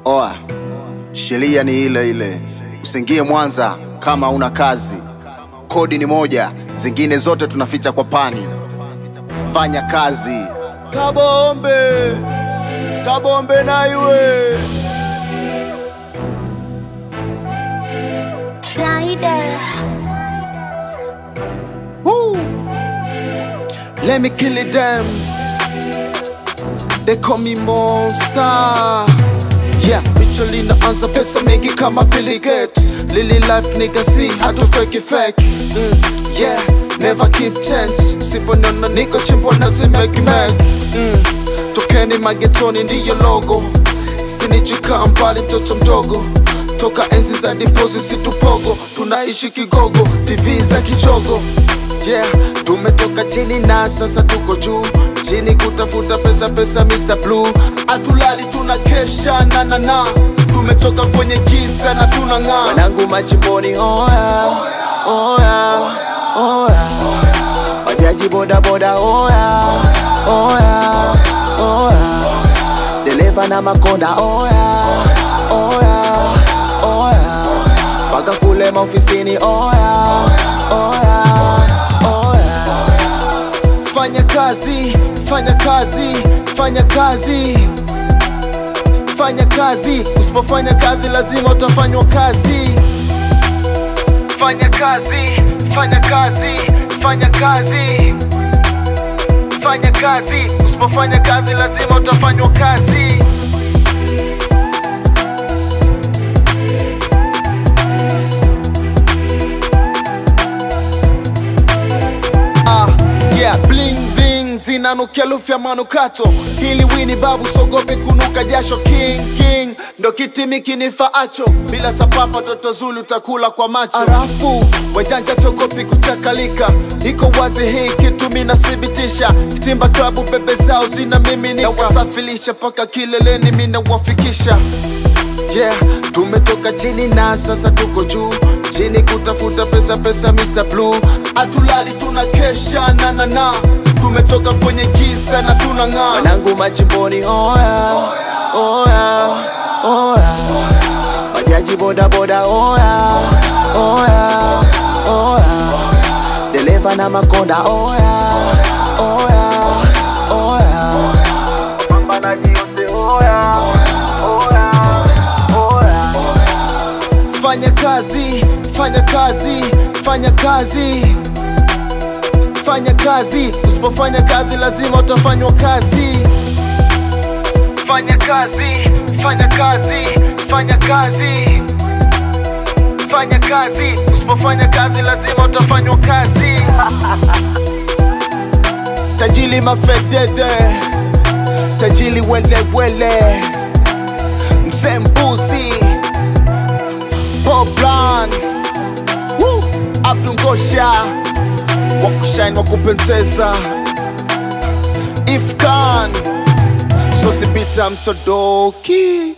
Oa, sheria ni ile ile. Usingie Mwanza kama una kazi. Kodi ni moja, zingine zote tunaficha kwa pani. Fanya kazi. Kabombe, kabombe na iwe Friday. Woo. Let me kill it them. They call me monster. Yeah, literally naanza pesa mengi kama Billy Gates. Lily life nigga see how to fake it fake. Yeah, never keep change. Sipo nona niko chimbo na zimeki make. Tokeni magetoni ndiyo logo. Sinichika mbali mtoto mdogo. Toka enzi za dipozi situpogo. Tunaishi kigogo, TV za kichogo. Yeah, tumetoka chini na sasa tuko juu. Chini kutafuta pesa pesa Mr. Blue. Atulali tunakesha na tumetoka kwenye giza na tunang'aa. Wanangu machimboni oya, oya, oya. Bajaji boda boda oya, oya, oya. Dereva na makonda oya, oya, oya. Paka kule maofisini oya, oya, oya. Fanya kazi, fanya kazi, fanya kazi. Fanya kazi, usipofanya kazi lazima utafanywa kazi. Fanya kazi, fanya kazi, fanya kazi. Fanya kazi, usipofanya kazi lazima utafanywa kazi. Yeah, bling bling zinanukia lufya manukato. Hili wini babu sogope kunuka jasho. King ndo kitimi kinifaacho. Bila sapapa toto Zulu takula kwa macho. Arafu wajanja togopi kuchakalika. Iko wazi hii kitu mina sibitisha. Kitimba klabu bebe zao zina miminika. Na wasafilisha paka kileleni mina wafikisha. Yeah, tumetoka chini na sasa tuko juu. Chini kutafuta pesa pesa Mr. Blue. Atulali tunakesha na tumetoka kwenye giza na tunang'aa. Wanangu machimboni oya, oya, oya. Bajaji boda boda oya, oya, oya. Dereva na makonda oya, oya, oya. Pambanaji yote oya, oya, oya. Fanya kazi, fanya kazi, fanya kazi. Fanya kazi, usipofanya kazi lazima utafanywa kazi. Fanya kazi, fanya kazi, fanya kazi. Fanya kazi, usipofanya kazi lazima utafanywa kazi. Tajili mafedede, tajili wele wele. Mzee Mbuzi, Bob Blan, Abdul Ngosha. Wakushine wakupendeza Ifkan Sosibita msodoki.